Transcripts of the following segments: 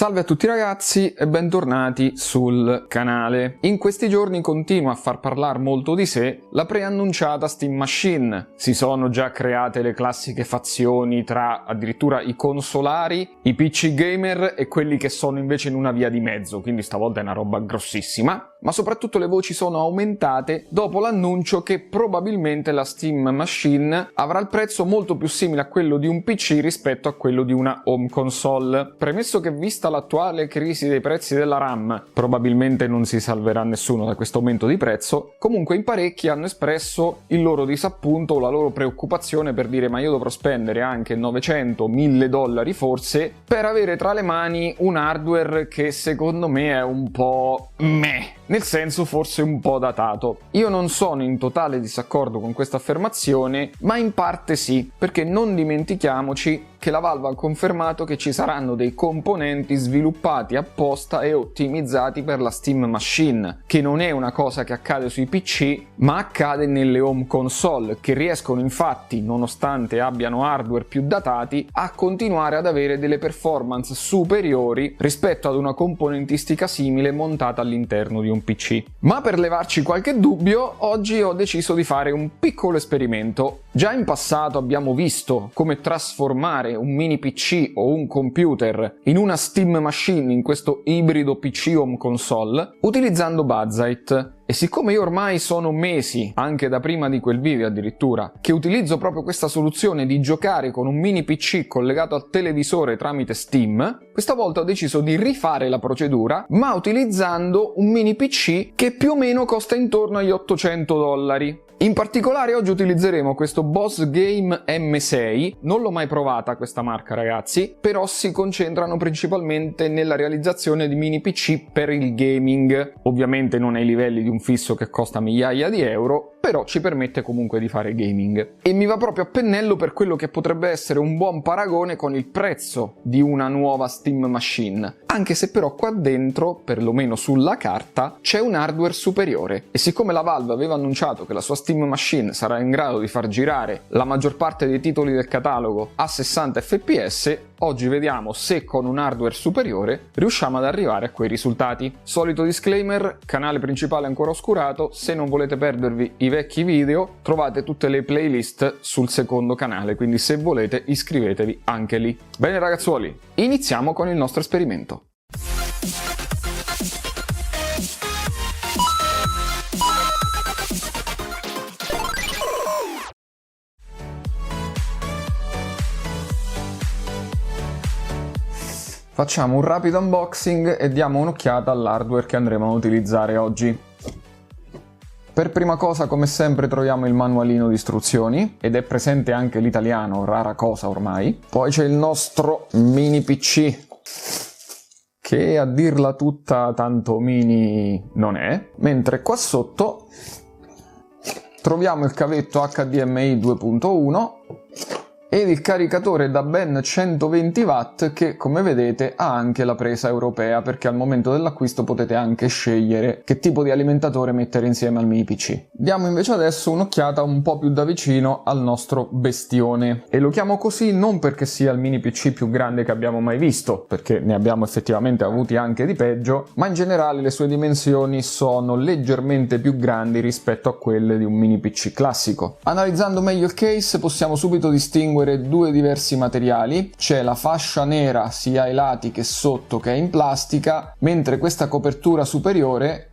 Salve a tutti ragazzi e bentornati sul canale. In questi giorni continua a far parlare molto di sé la preannunciata Steam Machine. Si sono già create le classiche fazioni tra addirittura i consolari, i PC gamer e quelli che sono invece in una via di mezzo, quindi stavolta è una roba grossissima. Ma soprattutto le voci sono aumentate dopo l'annuncio che probabilmente la Steam Machine avrà il prezzo molto più simile a quello di un PC rispetto a quello di una home console. Premesso che vista l'attuale crisi dei prezzi della RAM, probabilmente non si salverà nessuno da questo aumento di prezzo, comunque in parecchi hanno espresso il loro disappunto o la loro preoccupazione per dire: ma io dovrò spendere anche 900-1000 dollari forse per avere tra le mani un hardware che secondo me è un po' meh. Nel senso forse un po' datato. Io non sono in totale disaccordo con questa affermazione, ma in parte sì, perché non dimentichiamoci che la Valve ha confermato che ci saranno dei componenti sviluppati apposta e ottimizzati per la Steam Machine, che non è una cosa che accade sui PC, ma accade nelle home console, che riescono infatti, nonostante abbiano hardware più datati, a continuare ad avere delle performance superiori rispetto ad una componentistica simile montata all'interno di un PC. Ma per levarci qualche dubbio, oggi ho deciso di fare un piccolo esperimento. Già in passato abbiamo visto come trasformare un mini PC o un computer in una Steam Machine, in questo ibrido PC home console, utilizzando Buzzite. E siccome io ormai sono mesi, anche da prima di quel video addirittura, che utilizzo proprio questa soluzione di giocare con un mini PC collegato al televisore tramite Steam, questa volta ho deciso di rifare la procedura, ma utilizzando un mini PC che più o meno costa intorno agli 800 dollari. In particolare oggi utilizzeremo questo Boss Game M6, non l'ho mai provata questa marca ragazzi, però si concentrano principalmente nella realizzazione di mini PC per il gaming, ovviamente non ai livelli di un fisso che costa migliaia di euro, però ci permette comunque di fare gaming. E mi va proprio a pennello per quello che potrebbe essere un buon paragone con il prezzo di una nuova Steam Machine, anche se però qua dentro, perlomeno sulla carta, c'è un hardware superiore. E siccome la Valve aveva annunciato che la sua Steam Machine sarà in grado di far girare la maggior parte dei titoli del catalogo a 60 fps, oggi vediamo se con un hardware superiore riusciamo ad arrivare a quei risultati. Solito disclaimer, canale principale ancora oscurato, se non volete perdervi i vecchi video trovate tutte le playlist sul secondo canale, quindi se volete iscrivetevi anche lì. Bene ragazzuoli, iniziamo con il nostro esperimento. Facciamo un rapido unboxing e diamo un'occhiata all'hardware che andremo a utilizzare oggi. Per prima cosa, come sempre, troviamo il manualino di istruzioni ed è presente anche l'italiano, rara cosa ormai. Poi c'è il nostro mini PC, che a dirla tutta tanto mini non è, mentre qua sotto troviamo il cavetto HDMI 2.1 ed il caricatore da ben 120 watt che, come vedete, ha anche la presa europea, perché al momento dell'acquisto potete anche scegliere che tipo di alimentatore mettere insieme al mini PC. Diamo invece adesso un'occhiata un po' più da vicino al nostro bestione, e lo chiamo così non perché sia il mini PC più grande che abbiamo mai visto, perché ne abbiamo effettivamente avuti anche di peggio, ma in generale le sue dimensioni sono leggermente più grandi rispetto a quelle di un mini PC classico. Analizzando meglio il case possiamo subito distinguere due diversi materiali. C'è la fascia nera sia ai lati che sotto, che è in plastica, mentre questa copertura superiore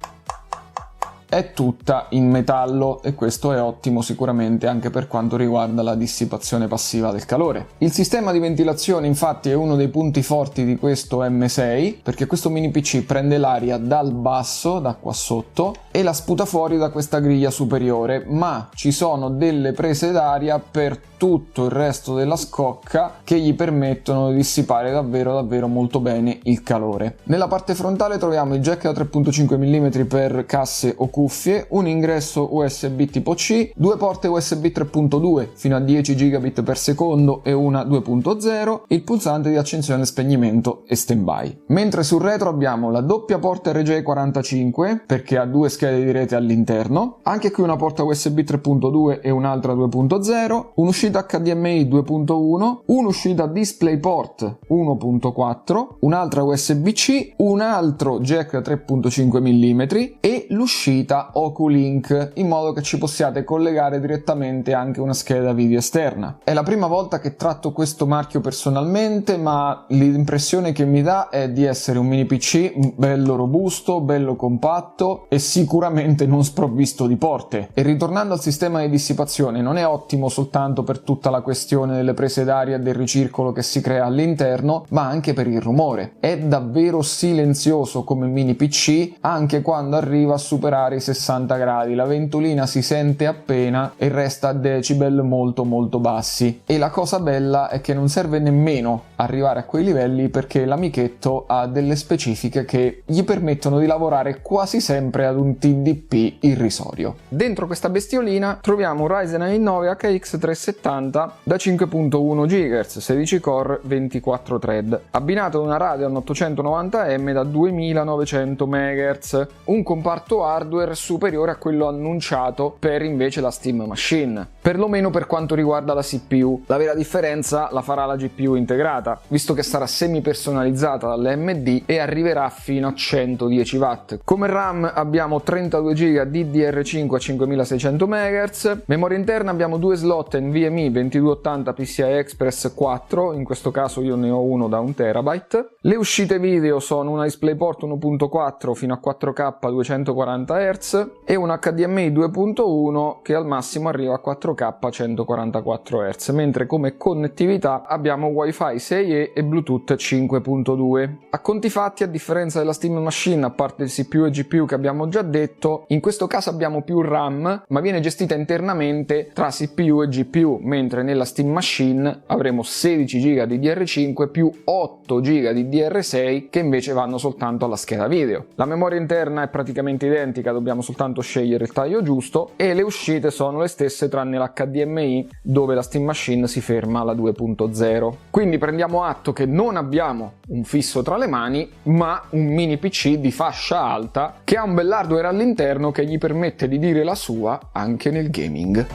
è tutta in metallo, e questo è ottimo sicuramente anche per quanto riguarda la dissipazione passiva del calore. Il sistema di ventilazione infatti è uno dei punti forti di questo M6, perché questo mini PC prende l'aria dal basso, da qua sotto, e la sputa fuori da questa griglia superiore, ma ci sono delle prese d'aria per tutto il resto della scocca che gli permettono di dissipare davvero molto bene il calore. Nella parte frontale troviamo il jack da 3.5 mm per casse oculari cuffie, un ingresso USB tipo C, due porte USB 3.2 fino a 10 gigabit per secondo e una 2.0, il pulsante di accensione e spegnimento e standby. Mentre sul retro abbiamo la doppia porta RJ45 perché ha due schede di rete all'interno, anche qui una porta USB 3.2 e un'altra 2.0, un'uscita HDMI 2.1, un'uscita DisplayPort 1.4, un'altra USB-C, un altro jack 3.5 mm e l'uscita Oculink, in modo che ci possiate collegare direttamente anche una scheda video esterna. È la prima volta che tratto questo marchio personalmente, ma l'impressione che mi dà è di essere un mini PC bello robusto, bello compatto e sicuramente non sprovvisto di porte. E ritornando al sistema di dissipazione, non è ottimo soltanto per tutta la questione delle prese d'aria e del ricircolo che si crea all'interno, ma anche per il rumore. È davvero silenzioso come mini PC, anche quando arriva a superare i 60 gradi, la ventolina si sente appena e resta a decibel molto bassi. E la cosa bella è che non serve nemmeno arrivare a quei livelli, perché l'amichetto ha delle specifiche che gli permettono di lavorare quasi sempre ad un TDP irrisorio. Dentro questa bestiolina troviamo un Ryzen 9 HX 370 da 5.1 GHz, 16 core, 24 thread, abbinato ad una Radeon 890M da 2900 MHz, un comparto hardware superiore a quello annunciato per invece la Steam Machine, perlomeno per quanto riguarda la CPU. La vera differenza la farà la GPU integrata, visto che sarà semi personalizzata dall'AMD e arriverà fino a 110 watt. Come RAM abbiamo 32 GB DDR5 a 5600 MHz, memoria interna abbiamo due slot NVMe 2280 PCI Express 4, in questo caso io ne ho uno da 1 TB. Le uscite video sono una DisplayPort 1.4 fino a 4K 240 Hz e un HDMI 2.1 che al massimo arriva a 4K 144 Hz, mentre come connettività abbiamo Wi-Fi 6E e Bluetooth 5.2. A conti fatti, a differenza della Steam Machine, a parte il CPU e GPU che abbiamo già detto, in questo caso abbiamo più RAM, ma viene gestita internamente tra CPU e GPU, mentre nella Steam Machine avremo 16 GB di DDR5 più 8 GB di DDR6 che invece vanno soltanto alla scheda video. La memoria interna è praticamente identica, dobbiamo soltanto scegliere il taglio giusto, e le uscite sono le stesse tranne l'HDMI, dove la Steam Machine si ferma alla 2.0. Quindi prendiamo atto che non abbiamo un fisso tra le mani, ma un mini PC di fascia alta che ha un bell'hardware all'interno che gli permette di dire la sua anche nel gaming.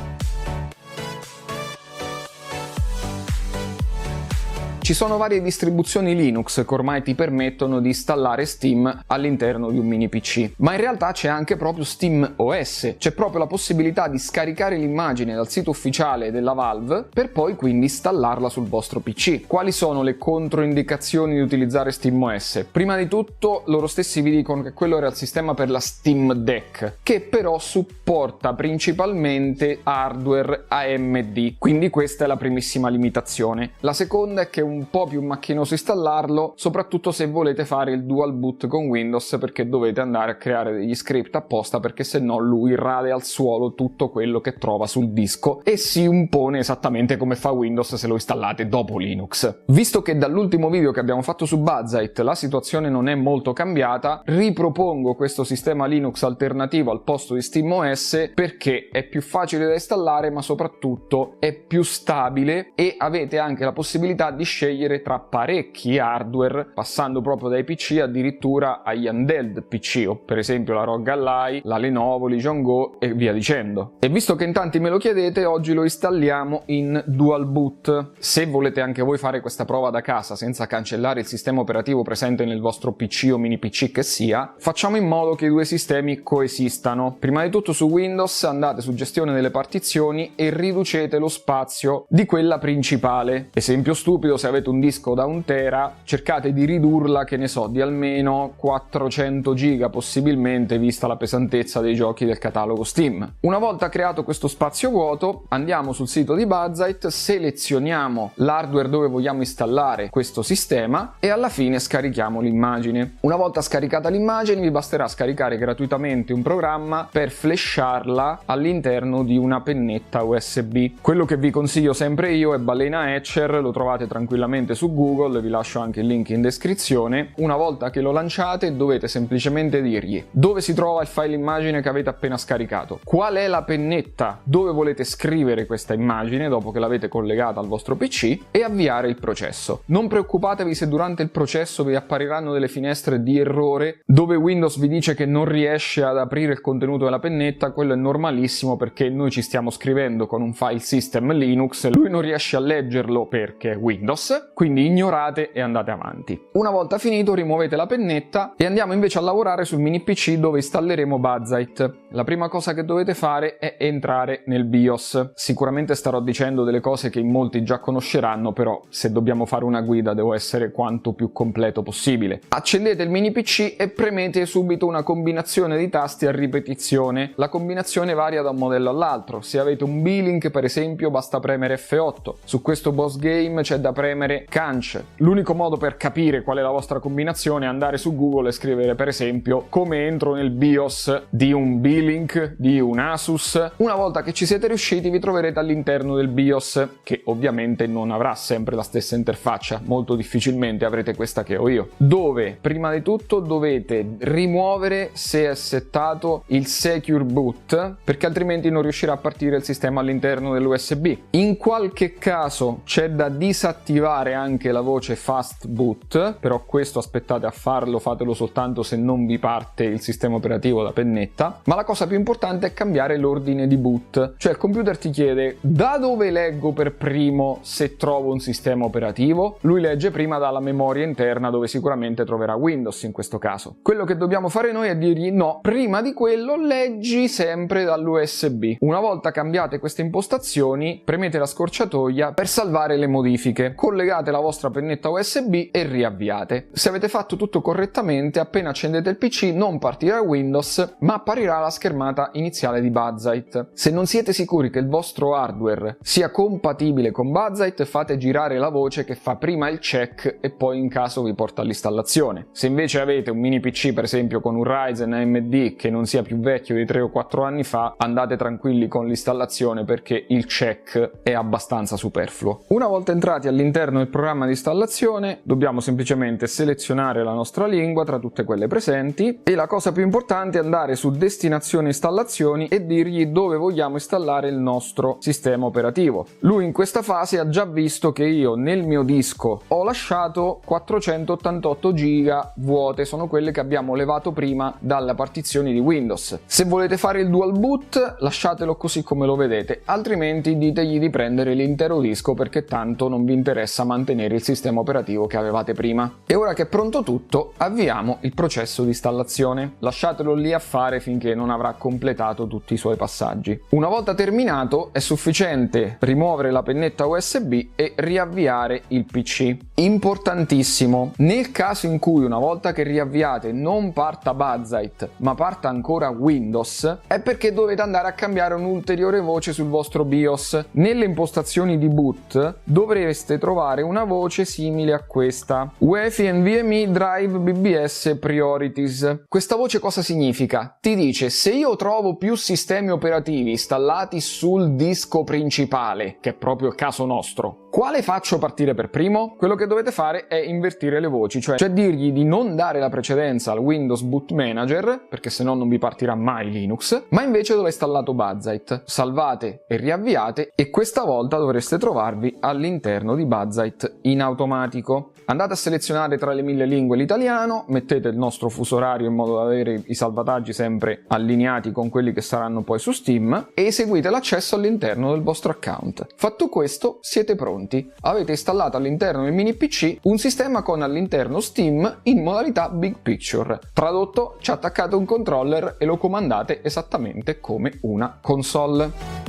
Ci sono varie distribuzioni Linux che ormai ti permettono di installare Steam all'interno di un mini PC, ma in realtà c'è anche proprio Steam OS, c'è proprio la possibilità di scaricare l'immagine dal sito ufficiale della Valve per poi quindi installarla sul vostro PC. Quali sono le controindicazioni di utilizzare Steam OS? Prima di tutto loro stessi vi dicono che quello era il sistema per la Steam Deck, che però supporta principalmente hardware AMD, quindi questa è la primissima limitazione. La seconda è che è un po' più macchinoso installarlo, soprattutto se volete fare il dual boot con Windows, perché dovete andare a creare degli script apposta, perché se no lui rade al suolo tutto quello che trova sul disco e si impone esattamente come fa Windows se lo installate dopo Linux. Visto che dall'ultimo video che abbiamo fatto su Buzzite la situazione non è molto cambiata, ripropongo questo sistema Linux alternativo al posto di SteamOS perché è più facile da installare, ma soprattutto è più stabile e avete anche la possibilità di scegliere tra parecchi hardware, passando proprio dai PC addirittura agli handheld PC, o per esempio la ROG Ally, la Lenovo Legion Go e via dicendo. E visto che in tanti me lo chiedete, oggi lo installiamo in dual boot. Se volete anche voi fare questa prova da casa senza cancellare il sistema operativo presente nel vostro PC o mini PC che sia, facciamo in modo che i due sistemi coesistano. Prima di tutto su Windows andate su gestione delle partizioni e riducete lo spazio di quella principale. Esempio stupido, se avete un disco da 1 tera, cercate di ridurla, che ne so, di almeno 400 giga possibilmente, vista la pesantezza dei giochi del catalogo Steam. Una volta creato questo spazio vuoto, andiamo sul sito di Buzzite, selezioniamo l'hardware dove vogliamo installare questo sistema e alla fine scarichiamo l'immagine. Una volta scaricata l'immagine vi basterà scaricare gratuitamente un programma per flasharla all'interno di una pennetta USB. Quello che vi consiglio sempre io è Balena Etcher, lo trovate tranquillamente tranquillamente su Google, vi lascio anche il link in descrizione. Una volta che lo lanciate dovete semplicemente dirgli dove si trova il file immagine che avete appena scaricato, qual è la pennetta dove volete scrivere questa immagine dopo che l'avete collegata al vostro PC e avviare il processo. Non preoccupatevi se durante il processo vi appariranno delle finestre di errore dove Windows vi dice che non riesce ad aprire il contenuto della pennetta. Quello è normalissimo perché noi ci stiamo scrivendo con un file system Linux, lui non riesce a leggerlo perché è Windows, quindi ignorate e andate avanti. Una volta finito rimuovete la pennetta e andiamo invece a lavorare sul mini PC dove installeremo Buzzite. La prima cosa che dovete fare è entrare nel BIOS. Sicuramente starò dicendo delle cose che in molti già conosceranno, però se dobbiamo fare una guida devo essere quanto più completo possibile. Accendete il mini PC e premete subito una combinazione di tasti a ripetizione. La combinazione varia da un modello all'altro. Se avete un B-Link per esempio basta premere F8. Su questo boss game c'è da premere Canch. L'unico modo per capire qual è la vostra combinazione è andare su Google e scrivere per esempio come entro nel BIOS di un B-Link, di un Asus. Una volta che ci siete riusciti vi troverete all'interno del BIOS, che ovviamente non avrà sempre la stessa interfaccia, molto difficilmente avrete questa che ho io, dove prima di tutto dovete rimuovere se è settato il Secure Boot, perché altrimenti non riuscirà a partire il sistema all'interno dell'USB. In qualche caso c'è da disattivare anche la voce Fast Boot, però questo aspettate a farlo, fatelo soltanto se non vi parte il sistema operativo da pennetta. Ma la cosa più importante è cambiare l'ordine di boot, cioè il computer ti chiede da dove leggo per primo se trovo un sistema operativo. Lui legge prima dalla memoria interna dove sicuramente troverà Windows in questo caso. Quello che dobbiamo fare noi è dirgli no, prima di quello leggi sempre dall'USB. Una volta cambiate queste impostazioni premete la scorciatoia per salvare le modifiche, collegate la vostra pennetta USB e riavviate. Se avete fatto tutto correttamente, appena accendete il PC non partirà Windows ma apparirà la schermata iniziale di Buzzite. Se non siete sicuri che il vostro hardware sia compatibile con Buzzite, fate girare la voce che fa prima il check e poi in caso vi porta all'installazione. Se invece avete un mini PC per esempio con un Ryzen AMD che non sia più vecchio di 3 o 4 anni fa, andate tranquilli con l'installazione perché il check è abbastanza superfluo. Una volta entrati all'interno del programma di installazione dobbiamo semplicemente selezionare la nostra lingua tra tutte quelle presenti e la cosa più importante è andare su destinazione installazioni e dirgli dove vogliamo installare il nostro sistema operativo. Lui in questa fase ha già visto che io nel mio disco ho lasciato 488 giga vuote, sono quelle che abbiamo levato prima dalle partizioni di Windows. Se volete fare il dual boot lasciatelo così come lo vedete, altrimenti ditegli di prendere l'intero disco perché tanto non vi interessa mantenere il sistema operativo che avevate prima. E ora che è pronto tutto avviamo il processo di installazione. Lasciatelo lì a fare finché non avrà completato tutti i suoi passaggi. Una volta terminato è sufficiente rimuovere la pennetta USB e riavviare il PC. Importantissimo, nel caso in cui una volta che riavviate non parta Buzzite ma parta ancora Windows, è perché dovete andare a cambiare un'ulteriore voce sul vostro BIOS. Nelle impostazioni di boot dovreste trovare una voce simile a questa: UEFI NVMe Drive BBS Priorities. Questa voce cosa significa? Ti dice se io trovo più sistemi operativi installati sul disco principale, che è proprio il caso nostro, quale faccio partire per primo? Quello che dovete fare è invertire le voci, cioè dirgli di non dare la precedenza al Windows Boot Manager, perché se no non vi partirà mai Linux, ma invece dove è installato Buzzite. Salvate e riavviate e questa volta dovreste trovarvi all'interno di Buzzite in automatico. Andate a selezionare tra le 1000 lingue l'italiano, mettete il nostro fuso orario in modo da avere i salvataggi sempre allineati con quelli che saranno poi su Steam e eseguite l'accesso all'interno del vostro account. Fatto questo siete pronti, avete installato all'interno del mini PC un sistema con all'interno Steam in modalità Big Picture. Tradotto, ci attaccate un controller e lo comandate esattamente come una console.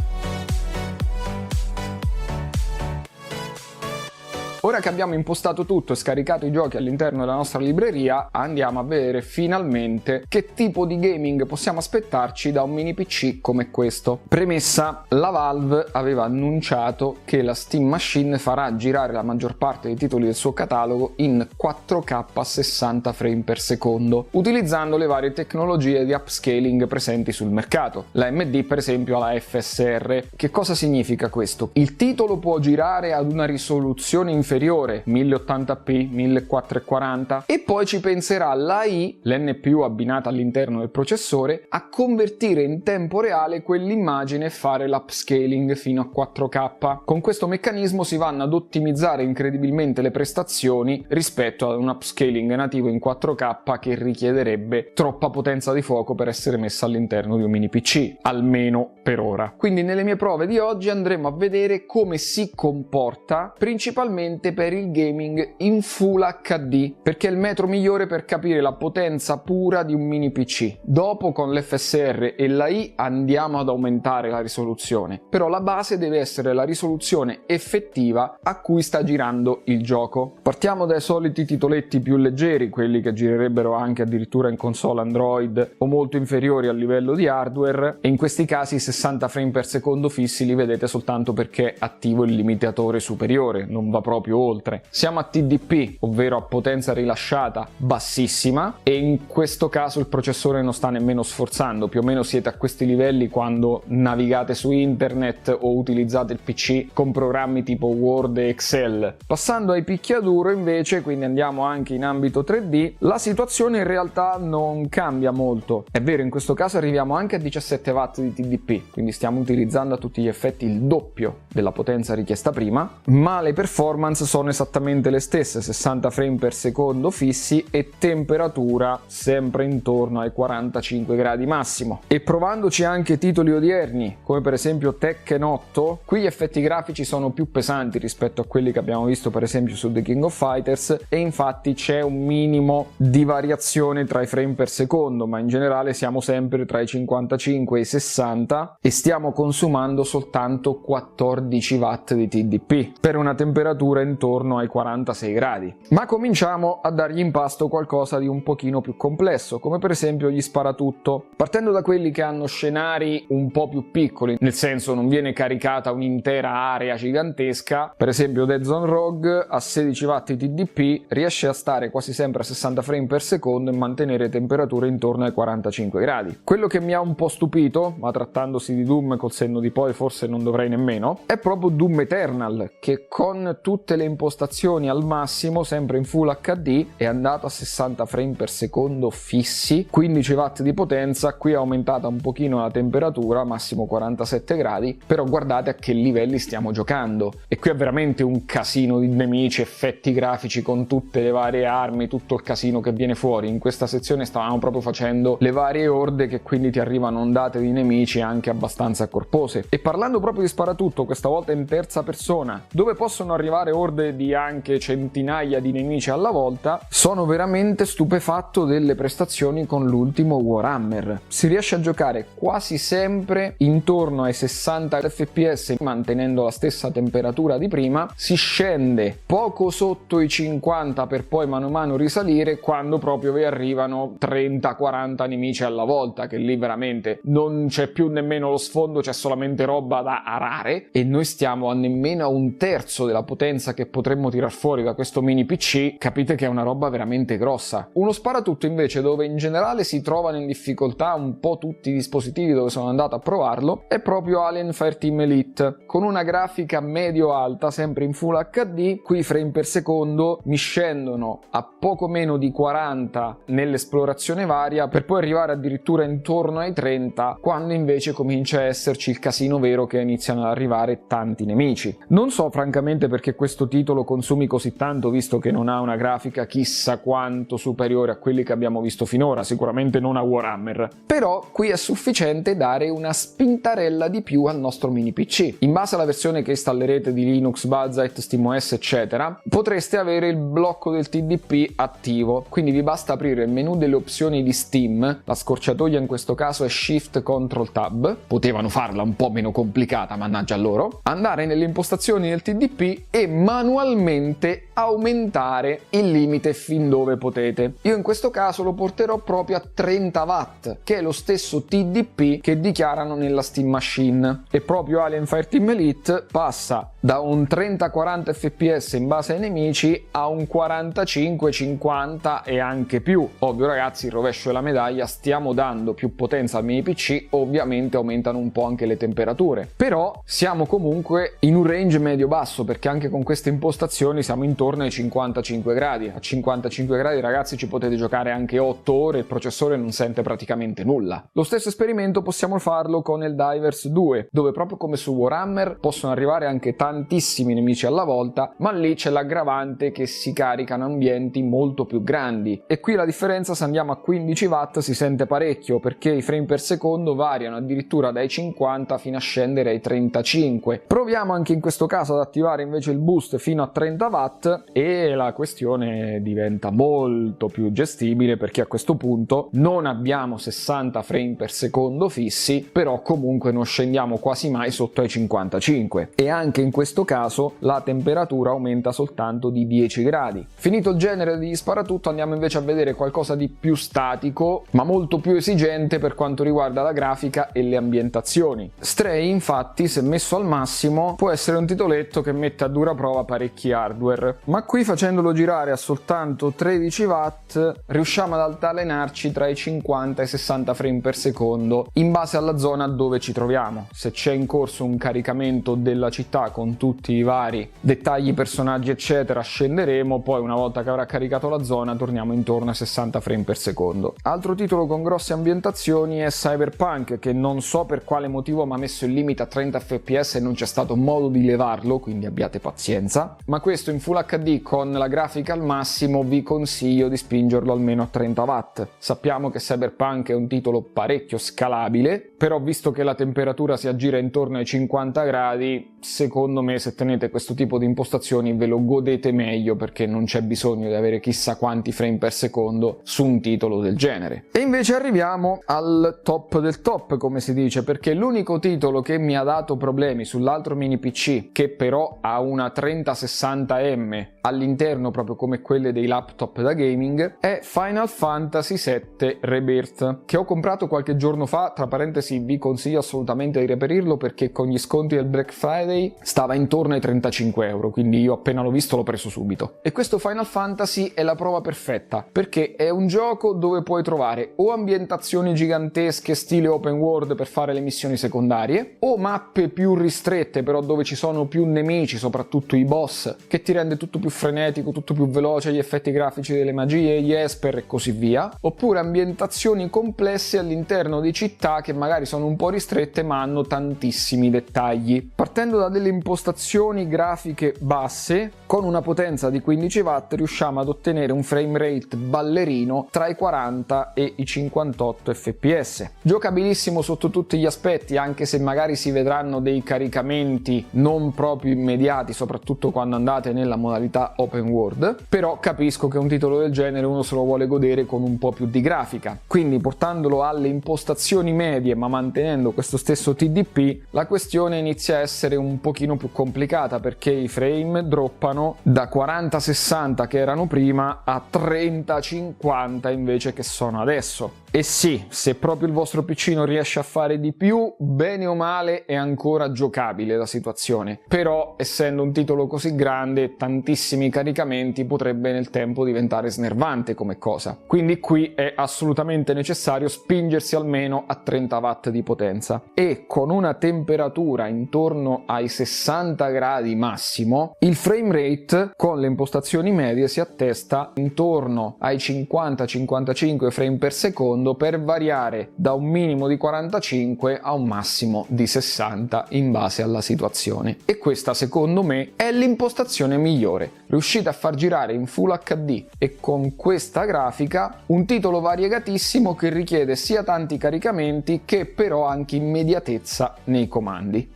Ora che abbiamo impostato tutto e scaricato i giochi all'interno della nostra libreria, andiamo a vedere finalmente che tipo di gaming possiamo aspettarci da un mini PC come questo. Premessa, la Valve aveva annunciato che la Steam Machine farà girare la maggior parte dei titoli del suo catalogo in 4K a 60 frame per secondo, utilizzando le varie tecnologie di upscaling presenti sul mercato. La AMD per esempio ha la FSR. Che cosa significa questo? Il titolo può girare ad una risoluzione inferiore inferiore, 1080p, 1440, e poi ci penserà l'AI, l'NPU abbinata all'interno del processore, a convertire in tempo reale quell'immagine e fare l'upscaling fino a 4K. Con questo meccanismo si vanno ad ottimizzare incredibilmente le prestazioni rispetto ad un upscaling nativo in 4K che richiederebbe troppa potenza di fuoco per essere messa all'interno di un mini PC, almeno per ora. Quindi nelle mie prove di oggi andremo a vedere come si comporta principalmente per il gaming in Full HD, perché è il metro migliore per capire la potenza pura di un mini PC. Dopo con l'FSR e l'AI andiamo ad aumentare la risoluzione, però la base deve essere la risoluzione effettiva a cui sta girando il gioco. Partiamo dai soliti titoletti più leggeri, quelli che girerebbero anche addirittura in console Android o molto inferiori a livello di hardware, e in questi casi i 60 frame per secondo fissi li vedete soltanto perché è attivo il limitatore superiore, non va proprio oltre. Siamo a TDP, ovvero a potenza rilasciata bassissima, e in questo caso il processore non sta nemmeno sforzando, più o meno siete a questi livelli quando navigate su internet o utilizzate il PC con programmi tipo Word e Excel. Passando ai picchiaduro invece, quindi andiamo anche in ambito 3D, la situazione in realtà non cambia molto. È vero, in questo caso arriviamo anche a 17 watt di TDP, quindi stiamo utilizzando a tutti gli effetti il doppio della potenza richiesta prima, ma le performance sono esattamente le stesse, 60 frame per secondo fissi e temperatura sempre intorno ai 45 gradi massimo. E provandoci anche titoli odierni, come per esempio Tekken 8, qui gli effetti grafici sono più pesanti rispetto a quelli che abbiamo visto per esempio su The King of Fighters, e infatti c'è un minimo di variazione tra i frame per secondo, ma in generale siamo sempre tra i 55 e i 60 e stiamo consumando soltanto 14 watt di TDP per una temperatura intorno ai 46 gradi. Ma cominciamo a dargli in pasto qualcosa di un pochino più complesso, come per esempio gli sparatutto, partendo da quelli che hanno scenari un po' più piccoli, nel senso non viene caricata un'intera area gigantesca. Per esempio Dead Zone Rogue a 16 watt di TDP riesce a stare quasi sempre a 60 frame per secondo e mantenere temperature intorno ai 45 gradi. Quello che mi ha un po' stupito, ma trattandosi di Doom col senno di poi forse non dovrei nemmeno, è proprio Doom Eternal, che con tutte le impostazioni al massimo, sempre in Full HD, è andato a 60 frame per secondo fissi, 15 watt di potenza. Qui è aumentata un pochino la temperatura, massimo 47 gradi, però guardate a che livelli stiamo giocando, e qui è veramente un casino di nemici, effetti grafici con tutte le varie armi, tutto il casino che viene fuori. In questa sezione stavamo proprio facendo le varie orde, che quindi ti arrivano ondate di nemici anche abbastanza corpose. E parlando proprio di sparatutto, questa volta in terza persona, dove possono arrivare orde di anche centinaia di nemici alla volta, sono veramente stupefatto delle prestazioni con l'ultimo Warhammer. Si riesce a giocare quasi sempre intorno ai 60 fps mantenendo la stessa temperatura di prima, si scende poco sotto i 50 per poi mano a mano risalire quando proprio vi arrivano 30-40 nemici alla volta, che lì veramente non c'è più nemmeno lo sfondo, c'è solamente roba da arare, e noi stiamo a nemmeno a un terzo della potenza che potremmo tirar fuori da questo mini PC. Capite che è una roba veramente grossa. Uno sparatutto invece dove in generale si trovano in difficoltà un po' tutti i dispositivi dove sono andato a provarlo è proprio Alien Fireteam Elite, con una grafica medio-alta sempre in Full HD. Qui i frame per secondo mi scendono a poco meno di 40 nell'esplorazione varia, per poi arrivare addirittura intorno ai 30 quando invece comincia a esserci il casino vero, che iniziano ad arrivare tanti nemici. Non so francamente perché questo titolo consumi così tanto, visto che non ha una grafica chissà quanto superiore a quelli che abbiamo visto finora, sicuramente non a Warhammer, però qui è sufficiente dare una spintarella di più al nostro mini PC. In base alla versione che installerete di Linux, Buzzite, SteamOS eccetera, potreste avere il blocco del TDP attivo, quindi vi basta aprire il menu delle opzioni di Steam, la scorciatoia in questo caso è Shift Ctrl Tab, potevano farla un po' meno complicata, mannaggia loro, andare nelle impostazioni del TDP e manualmente aumentare il limite fin dove potete. Io in questo caso lo porterò proprio a 30 watt, che è lo stesso TDP che dichiarano nella Steam Machine, e proprio Alien Fireteam Elite passa da un 30-40 fps in base ai nemici a un 45-50 e anche più. Ovvio ragazzi, il rovescio della medaglia, stiamo dando più potenza al mini PC, ovviamente aumentano un po' anche le temperature, però siamo comunque in un range medio-basso, perché anche con queste impostazioni siamo intorno ai 55 gradi. A 55 gradi ragazzi ci potete giocare anche 8 ore, il processore non sente praticamente nulla. Lo stesso esperimento possiamo farlo con Helldivers 2, dove proprio come su Warhammer possono arrivare anche tantissimi nemici alla volta, ma lì c'è l'aggravante che si caricano ambienti molto più grandi, e qui la differenza, se andiamo a 15 watt, si sente parecchio, perché i frame per secondo variano addirittura dai 50 fino a scendere ai 35. Proviamo anche in questo caso ad attivare invece il boost fino a 30 watt e la questione diventa molto più gestibile, perché a questo punto non abbiamo 60 frame per secondo fissi, però comunque non scendiamo quasi mai sotto ai 55, e anche in questo caso la temperatura aumenta soltanto di 10 gradi. Finito il genere di sparatutto, andiamo invece a vedere qualcosa di più statico ma molto più esigente per quanto riguarda la grafica e le ambientazioni. Stray infatti, se messo al massimo, può essere un titoletto che mette a dura prova parecchi hardware, ma qui facendolo girare a soltanto 13 watt riusciamo ad altalenarci tra i 50 e i 60 frame per secondo in base alla zona dove ci troviamo. Se c'è in corso un caricamento della città con tutti i vari dettagli, personaggi eccetera, scenderemo, poi una volta che avrà caricato la zona torniamo intorno ai 60 frame per secondo. Altro titolo con grosse ambientazioni è Cyberpunk, che non so per quale motivo mi ha messo il limite a 30 fps e non c'è stato modo di levarlo, quindi abbiate pazienza, ma questo in Full HD con la grafica al massimo vi consiglio di spingerlo almeno a 30 watt. Sappiamo che Cyberpunk è un titolo parecchio scalabile, però visto che la temperatura si aggira intorno ai 50 gradi, secondo me se tenete questo tipo di impostazioni ve lo godete meglio, perché non c'è bisogno di avere chissà quanti frame per secondo su un titolo del genere. E invece arriviamo al top del top, come si dice, perché l'unico titolo che mi ha dato problemi sull'altro mini PC, che però ha una 3060M all'interno proprio come quelle dei laptop da gaming, è Final Fantasy VII Rebirth, che ho comprato qualche giorno fa. Tra parentesi vi consiglio assolutamente di reperirlo, perché con gli sconti del Black Friday stava intorno ai 35 euro, quindi io appena l'ho visto l'ho preso subito. E questo Final Fantasy è la prova perfetta, perché è un gioco dove puoi trovare o ambientazioni gigantesche stile open world per fare le missioni secondarie, o mappe più ristrette però dove ci sono più nemici, soprattutto i boss, che ti rende tutto più frenetico, tutto più veloce, gli effetti grafici delle magie, gli esper e così via, oppure ambientazioni complesse all'interno di città che magari sono un po' ristrette ma hanno tantissimi dettagli. Partendo da delle impostazioni grafiche basse, con una potenza di 15 watt riusciamo ad ottenere un frame rate ballerino tra i 40 e i 58 fps. Giocabilissimo sotto tutti gli aspetti, anche se magari si vedranno dei caricamenti non proprio immediati, soprattutto quando andate nella modalità open world, però capisco che un titolo del genere uno se lo vuole godere con un po' più di grafica, quindi portandolo alle impostazioni medie ma mantenendo questo stesso TDP, la questione inizia a essere un pochino più complicata, perché i frame droppano da 40-60 che erano prima a 30-50 invece che sono adesso. E sì, se proprio il vostro PC non riesce a fare di più, bene o male è ancora giocabile la situazione, però essendo un titolo così grande e tantissimi caricamenti potrebbe nel tempo diventare snervante come cosa, quindi qui è assolutamente necessario spingersi almeno a 30 watt di potenza, e con una temperatura intorno ai 60 gradi massimo il frame rate con le impostazioni medie si attesta intorno ai 50-55 frame per secondo, per variare da un minimo di 45 a un massimo di 60 in base alla situazione. E questa secondo me è l'impostazione migliore. Riuscite a far girare in Full HD e con questa grafica un titolo variegatissimo che richiede sia tanti caricamenti che però anche immediatezza nei comandi.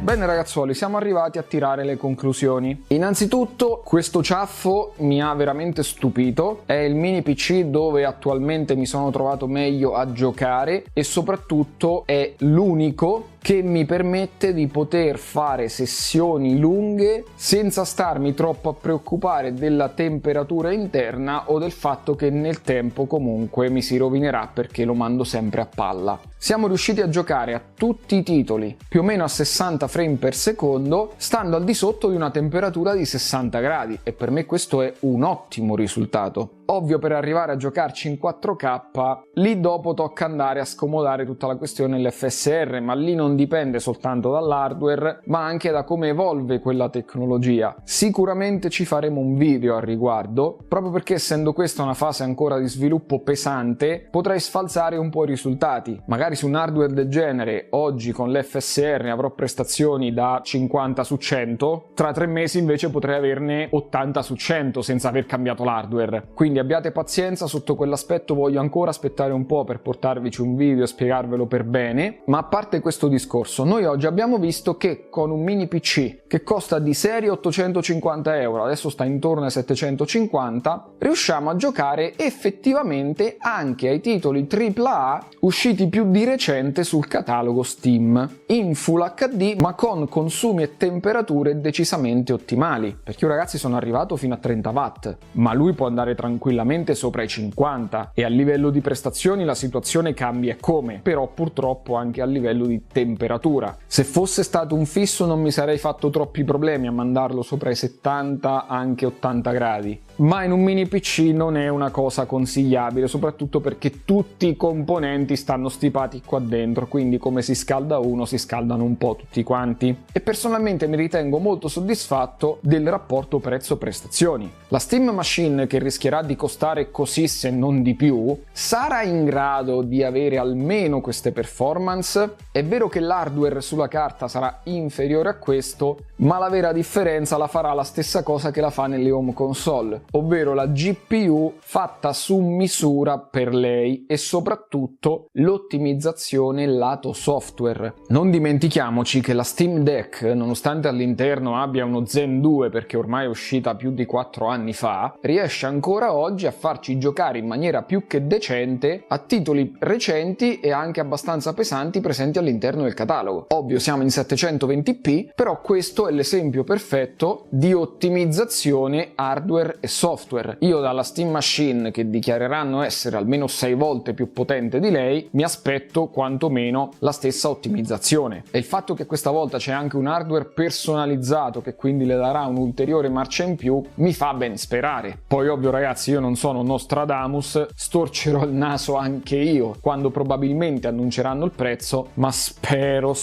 Bene ragazzuoli, siamo arrivati a tirare le conclusioni. Innanzitutto questo ciaffo mi ha veramente stupito, è il mini PC dove attualmente mi sono trovato meglio a giocare e soprattutto è l'unico che mi permette di poter fare sessioni lunghe senza starmi troppo a preoccupare della temperatura interna o del fatto che nel tempo comunque mi si rovinerà perché lo mando sempre a palla. Siamo riusciti a giocare a tutti i titoli più o meno a 60 frame per secondo, stando al di sotto di una temperatura di 60 gradi, e per me questo è un ottimo risultato. Ovvio, per arrivare a giocarci in 4K, lì dopo tocca andare a scomodare tutta la questione dell'FSR, ma lì non dipende soltanto dall'hardware, ma anche da come evolve quella tecnologia. Sicuramente ci faremo un video al riguardo, proprio perché essendo questa una fase ancora di sviluppo pesante, potrei sfalsare un po' i risultati. Magari su un hardware del genere, oggi con l'FSR avrò prestazioni da 50 su 100, tra 3 mesi invece potrei averne 80 su 100 senza aver cambiato l'hardware. Quindi abbiate pazienza, sotto quell'aspetto voglio ancora aspettare un po' per portarvici un video e spiegarvelo per bene. Ma a parte questo discorso, noi oggi abbiamo visto che con un mini PC che costa di serie 850 euro, adesso sta intorno ai 750, riusciamo a giocare effettivamente anche ai titoli AAA usciti più di recente sul catalogo Steam, in Full HD ma con consumi e temperature decisamente ottimali, perché io ragazzi sono arrivato fino a 30 watt, ma lui può andare tranquillamente sopra i 50, e a livello di prestazioni la situazione cambia e come, però purtroppo anche a livello di temperatura. Se fosse stato un fisso non mi sarei fatto troppi problemi a mandarlo sopra i 70, anche 80 gradi, ma in un mini PC non è una cosa consigliabile, soprattutto perché tutti i componenti stanno stipati qua dentro, quindi come si scalda uno si scaldano un po' tutti quanti. E personalmente mi ritengo molto soddisfatto del rapporto prezzo-prestazioni. La Steam Machine, che rischierà di costare così se non di più, sarà in grado di avere almeno queste performance. È vero che l'hardware sulla carta sarà inferiore a questo, ma la vera differenza la farà la stessa cosa che la fa nelle home console, ovvero la GPU fatta su misura per lei e soprattutto l'ottimizzazione lato software. Non dimentichiamoci che la Steam Deck, nonostante all'interno abbia uno Zen 2 perché ormai è uscita più di 4 anni fa, riesce ancora oggi a farci giocare in maniera più che decente a titoli recenti e anche abbastanza pesanti presenti all'interno del catalogo. Ovvio, siamo in 720p, però questo è l'esempio perfetto di ottimizzazione hardware e software. Io dalla Steam Machine, che dichiareranno essere almeno 6 volte più potente di lei, mi aspetto quantomeno la stessa ottimizzazione. E il fatto che questa volta c'è anche un hardware personalizzato che quindi le darà un'ulteriore marcia in più mi fa ben sperare. Poi ovvio ragazzi, io non sono Nostradamus, storcerò il naso anche io quando probabilmente annunceranno il prezzo, ma spero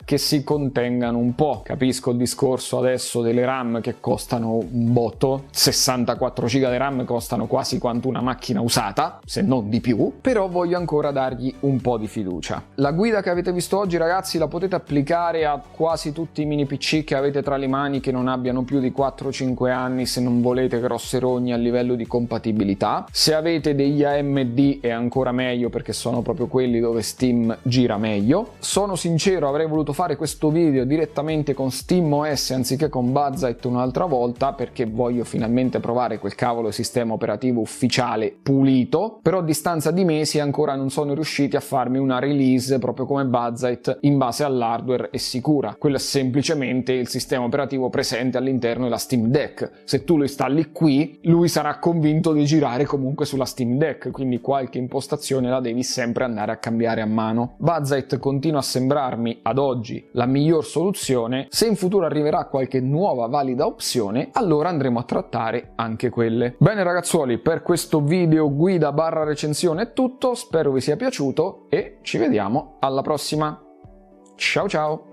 che si contengano un po'. Capisco il discorso adesso delle RAM che costano un botto, 64 GB di RAM costano quasi quanto una macchina usata, se non di più, però voglio ancora dargli un po' di fiducia. La guida che avete visto oggi ragazzi la potete applicare a quasi tutti i mini PC che avete tra le mani che non abbiano più di 4-5 anni, se non volete grosse rogne a livello di compatibilità. Se avete degli AMD è ancora meglio, perché sono proprio quelli dove Steam gira meglio. Sono sincero, avrei voluto fare questo video direttamente con SteamOS anziché con Buzzite un'altra volta, perché voglio finalmente provare quel cavolo di sistema operativo ufficiale pulito, però a distanza di mesi ancora non sono riusciti a farmi una release proprio come Buzzite in base all'hardware e sicura. Quello è semplicemente il sistema operativo presente all'interno della Steam Deck. Se tu lo installi qui, lui sarà convinto di girare comunque sulla Steam Deck, quindi qualche impostazione la devi sempre andare a cambiare a mano. Buzzite continua a sembrarmi ad oggi la miglior soluzione. Se in futuro arriverà qualche nuova valida opzione, allora andremo a trattare anche quelle. Bene ragazzuoli, per questo video guida barra recensione è tutto, spero vi sia piaciuto e ci vediamo alla prossima. Ciao ciao!